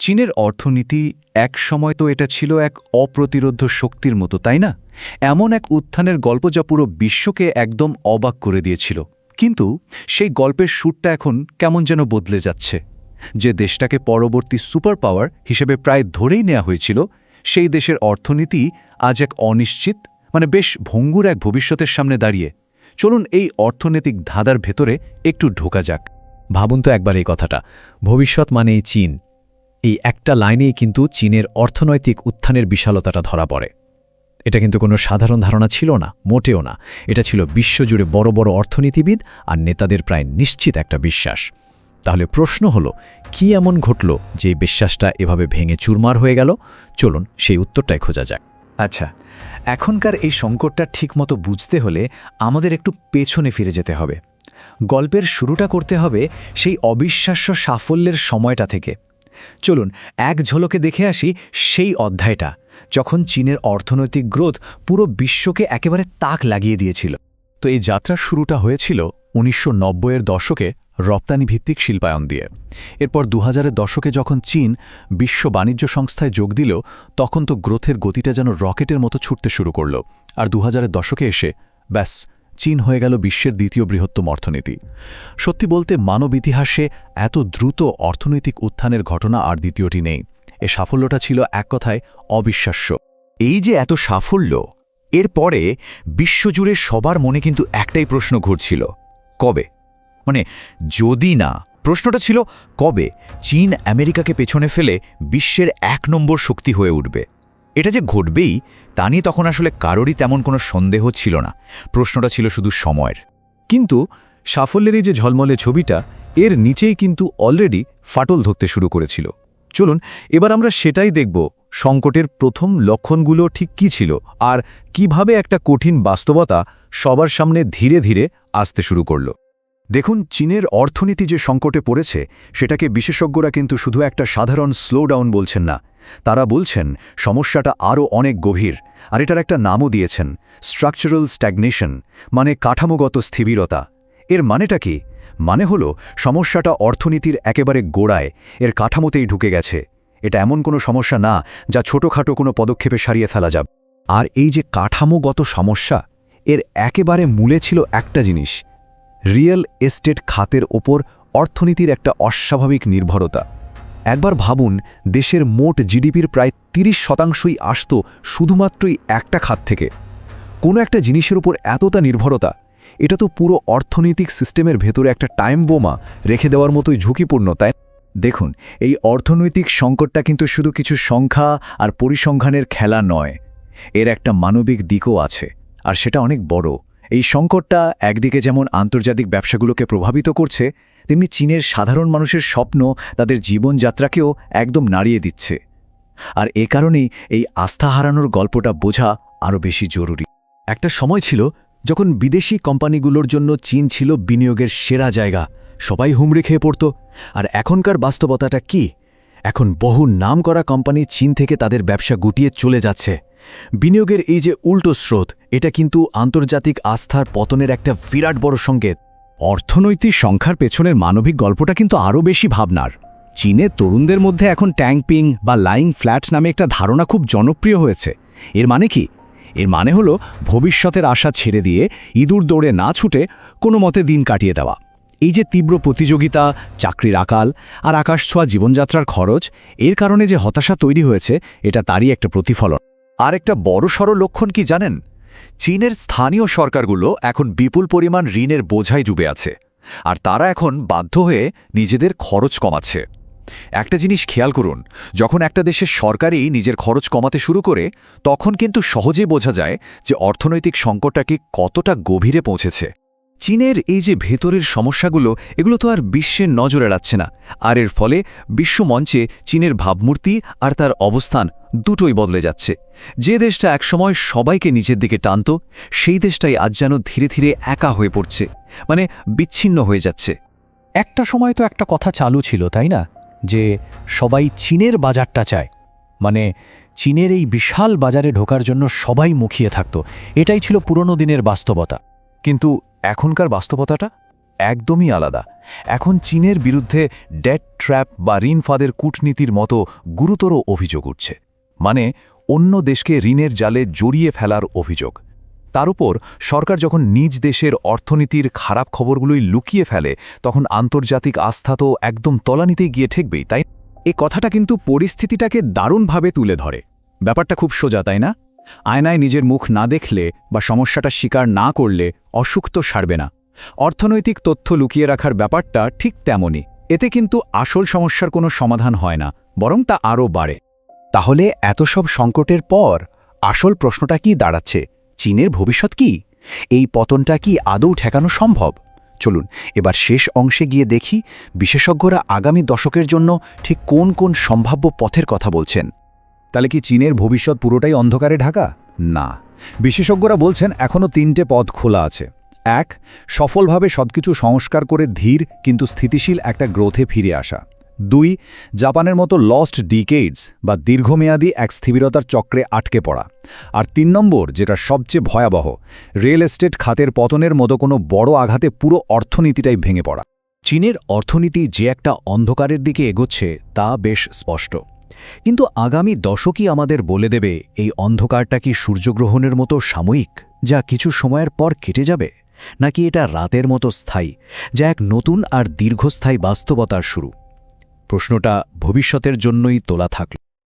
চীনের অর্থনীতি এক সময় তো এটা ছিল এক অপ্রতিরোধ্য শক্তির মতো, তাই না? এমন এক উত্থানের গল্প যা পুরো বিশ্বকে একদম অবাক করে দিয়েছিল। কিন্তু সেই গল্পের সুরটা এখন কেমন যেন বদলে যাচ্ছে। যে দেশটাকে পরবর্তী সুপার পাওয়ার হিসেবে প্রায় ধরেই নেওয়া হয়েছিল, সেই দেশের অর্থনীতি আজ এক অনিশ্চিত, বেশ ভঙ্গুর এক ভবিষ্যতের সামনে দাঁড়িয়ে। চলুন এই অর্থনৈতিক ধাঁধার ভেতরে একটু ঢোকা যাক। ভাবুন তো একবার এই কথাটা, ভবিষ্যৎ মানেই চীন। এই একটা লাইনেই কিন্তু চীনের অর্থনৈতিক উত্থানের বিশালতাটা ধরা পড়ে। এটা কিন্তু কোনো সাধারণ ধারণা ছিল না, মোটেও না। এটা ছিল বিশ্বজুড়ে বড় বড় অর্থনীতিবিদ আর নেতাদের প্রায় নিশ্চিত একটা বিশ্বাস। তাহলে প্রশ্ন হলো, কি এমন ঘটল যে এই বিশ্বাসটা এভাবে ভেঙে চুরমার হয়ে গেল? চলুন সেই উত্তরটাই খোঁজা যাক। আচ্ছা, এখনকার এই সংকটটা ঠিকমতো বুঝতে হলে আমাদের একটু পেছনে ফিরে যেতে হবে। গল্পের শুরুটা করতে হবে সেই অবিশ্বাস্য সাফল্যের সময়টা থেকে। চলুন এক ঝলকে দেখে আসি সেই অধ্যায়টা, যখন চীনের অর্থনৈতিক গ্রোথ পুরো বিশ্বকে একেবারে তাক লাগিয়ে দিয়েছিল। তো এই যাত্রার শুরুটা হয়েছিল ১৯৯০-এর দশকে রপ্তানিভিত্তিক শিল্পায়ন দিয়ে। এরপর ২০০০-এর দশকে যখন চীন বিশ্ব বাণিজ্য সংস্থায় যোগ দিল, তখন তো গ্রোথের গতিটা যেন রকেটের মতো ছুটতে শুরু করল। আর ২০০০-এর দশকে এসে ব্যাস, চীন হয়ে গেল বিশ্বের দ্বিতীয় বৃহত্তম অর্থনীতি। সত্যি বলতে মানব ইতিহাসে এত দ্রুত অর্থনৈতিক উত্থানের ঘটনা আর দ্বিতীয়টি নেই। এ সাফল্যটা ছিল এক কথায় অবিশ্বাস্য। এই যে এত সাফল্য, এরপরে বিশ্বজুড়ে সবার মনে কিন্তু একটাই প্রশ্ন ঘুরছিল, কবে? যদি না, প্রশ্নটা ছিল কবে চীন আমেরিকাকে পেছনে ফেলে বিশ্বের ১ নম্বর শক্তি হয়ে উঠবে। এটা যে ঘটবেই তা নিয়ে তখন আসলে কারোরই তেমন কোনো সন্দেহ ছিল না। প্রশ্নটা ছিল শুধু সময়ের। কিন্তু সাফল্যের এই যে ঝলমলে ছবিটা, এর নিচেই কিন্তু অলরেডি ফাটল ধরতে শুরু করেছিল। চলুন এবার আমরা সেটাই দেখব, সংকটের প্রথম লক্ষণগুলো ঠিক কী ছিল আর কিভাবে একটা কঠিন বাস্তবতা সবার সামনে ধীরে ধীরে আসতে শুরু করল। দেখুন, চীনের অর্থনীতি যে সংকটে পড়েছে, সেটাকে বিশেষজ্ঞরা কিন্তু শুধু একটা সাধারণ স্লোডাউন বলছেন না। তারা বলছেন সমস্যাটা আরও অনেক গভীর, আর এটার একটা নামও দিয়েছেন স্ট্রাকচারাল স্ট্যাগনেশন, কাঠামোগত স্থিরতা। এর মানেটা কি? হলো সমস্যাটা অর্থনীতির একেবারে গোড়ায়, এর কাঠামোতেই ঢুকে গেছে। এটা এমন কোনো সমস্যা না যা ছোটখাটো কোনো পদক্ষেপে সারিয়ে ফেলা যাবে। আর এই যে কাঠামোগত সমস্যা, এর একেবারে মূলে ছিল একটা জিনিস, রিয়েল এস্টেট খাতের ওপর অর্থনীতির একটা অস্বাভাবিক নির্ভরতা। একবার ভাবুন, দেশের মোট জিডিপির প্রায় ৩০% আসত শুধুমাত্রই একটা খাত থেকে। কোনো একটা জিনিসের উপর এতটা নির্ভরতা, এটা তো পুরো অর্থনৈতিক সিস্টেমের ভেতরে একটা টাইম বোমা রেখে দেওয়ার মতোই ঝুঁকিপূর্ণ, তাই? দেখুন, এই অর্থনৈতিক সংকটটা কিন্তু শুধু কিছু সংখ্যা আর পরিসংখ্যানের খেলা নয়, এর একটা মানবিক দিকও আছে, আর সেটা অনেক বড়। এই সংকটটা একদিকে যেমন আন্তর্জাতিক ব্যবসাগুলোকে প্রভাবিত করছে, তেমনি চীনের সাধারণ মানুষের স্বপ্ন, তাদের জীবনযাত্রাকেও একদম নাড়িয়ে দিচ্ছে। আর এ কারণেই এই আস্থা হারানোর গল্পটা বোঝা আরও বেশি জরুরি। একটা সময় ছিল যখন বিদেশি কোম্পানিগুলোর জন্য চীন ছিল বিনিয়োগের সেরা জায়গা, সবাই হুমড়ি খেয়ে পড়ত। আর এখনকার বাস্তবতাটা কি? এখন বহু নামকরা কোম্পানি চীন থেকে তাদের ব্যবসা গুটিয়ে চলে যাচ্ছে। বিনিয়োগের এই যে উল্টো স্রোত, এটা কিন্তু আন্তর্জাতিক আস্থার পতনের একটা বিরাট বড় সংকেত। অর্থনৈতিক সংখ্যার পেছনের মানবিক গল্পটা কিন্তু আরও বেশি ভাবনার। চীনে তরুণদের মধ্যে এখন ট্যাঙ্কপিং বা লাইং ফ্ল্যাট নামে একটা ধারণা খুব জনপ্রিয় হয়েছে। এর মানে কি? এর মানে হলো ভবিষ্যতের আশা ছেড়ে দিয়ে ইঁদুর দৌড়ে না ছুটে কোনো মতে দিন কাটিয়ে দেওয়া। এই যে তীব্র প্রতিযোগিতা, চাকরির আকাল আর আকাশছোঁয়া জীবনযাত্রার খরচ, এর কারণে যে হতাশা তৈরি হয়েছে, এটা তারই একটা প্রতিফলন। আর একটা বড়সড় লক্ষণ কি জানেন? চীনের স্থানীয় সরকারগুলো এখন বিপুল পরিমাণ ঋণের বোঝায় ডুবে আছে, আর তারা এখন বাধ্য হয়ে নিজেদের খরচ কমাচ্ছে। একটা জিনিস খেয়াল করুন, যখন একটা দেশের সরকারই নিজের খরচ কমাতে শুরু করে, তখন কিন্তু সহজেই বোঝা যায় যে অর্থনৈতিক সংকটটা কি কতটা গভীরে পৌঁছেছে। চীনের এই যে ভেতরের সমস্যাগুলো, এগুলো তো আর বিশ্বের নজর এড়াচ্ছে না, আর এর ফলে বিশ্বমঞ্চে চীনের ভাবমূর্তি আর তার অবস্থান দুটোই বদলে যাচ্ছে। যে দেশটা একসময় সবাইকে নিজের দিকে টানত, সেই দেশটাই আজ যেন ধীরে ধীরে একা হয়ে পড়ছে, বিচ্ছিন্ন হয়ে যাচ্ছে। একটা সময় তো একটা কথা চালু ছিল, তাই না, যে সবাই চীনের বাজারটা চায়। চীনের এই বিশাল বাজারে ঢোকার জন্য সবাই মুখিয়ে থাকত। এটাই ছিল পুরনো দিনের বাস্তবতা। কিন্তু এখনকার বাস্তবতাটা একদমই আলাদা। এখন চীনের বিরুদ্ধে ডেট ট্র্যাপ বা ঋণ ফাঁদের কূটনীতির মতো গুরুতর অভিযোগ উঠছে, মানে অন্য দেশকে ঋণের জালে জড়িয়ে ফেলার অভিযোগ। তার উপর সরকার যখন নিজ দেশের অর্থনীতির খারাপ খবরগুলোই লুকিয়ে ফেলে, তখন আন্তর্জাতিক আস্থা তো একদম তলানিতে গিয়ে ঠেকবেই, তাই? এ কথাটা কিন্তু পরিস্থিতিটাকে দারুণভাবে তুলে ধরে। ব্যাপারটা খুব সোজা, তাই না? আয়নায় নিজের মুখ না দেখলে বা সমস্যাটা স্বীকার না করলে অসুখ তো সারবে না। অর্থনৈতিক তথ্য লুকিয়ে রাখার ব্যাপারটা ঠিক তেমনই। এতে কিন্তু আসল সমস্যার কোনো সমাধান হয় না, বরং তা আরও বাড়ে। তাহলে এত সব সংকটের পর আসল প্রশ্নটা কি দাঁড়াচ্ছে? চীনের ভবিষ্যৎ কি? এই পতনটা কি আদৌ ঠেকানো সম্ভব? চলুন এবার শেষ অংশে গিয়ে দেখি বিশেষজ্ঞরা আগামী দশকের জন্য ঠিক কোন কোন সম্ভাব্য পথের কথা বলছেন। তাহলে কি চীনের ভবিষ্যৎ পুরোটাই অন্ধকারে ঢাকা? না, বিশেষজ্ঞরা বলছেন এখনও 3টে পথ খোলা আছে। 1. সফলভাবে সবকিছু সংস্কার করে ধীর কিন্তু স্থিতিশীল একটা গ্রোথে ফিরে আসা। 2. জাপানের মতো লস্ট ডিকেডস বা দীর্ঘমেয়াদী এক স্থিরতার চক্রে আটকে পড়া। আর 3 নম্বর, যেটা সবচেয়ে ভয়াবহ, রিয়েল এস্টেট খাতের পতনের মতো কোনো বড় আঘাতে পুরো অর্থনীতিটাই ভেঙে পড়া। চীনের অর্থনীতি যে একটা অন্ধকারের দিকে এগোচ্ছে তা বেশ স্পষ্ট। কিন্তু আগামী দশকই আমাদের বলে দেবে এই অন্ধকারটা কি সূর্যগ্রহণের মতো সাময়িক, যা কিছু সময়ের পর কেটে যাবে, নাকি এটা রাতের মতো স্থায়ী, যা এক নতুন আর দীর্ঘস্থায়ী বাস্তবতার শুরু। প্রশ্নটা ভবিষ্যতের জন্যই তোলা থাকল।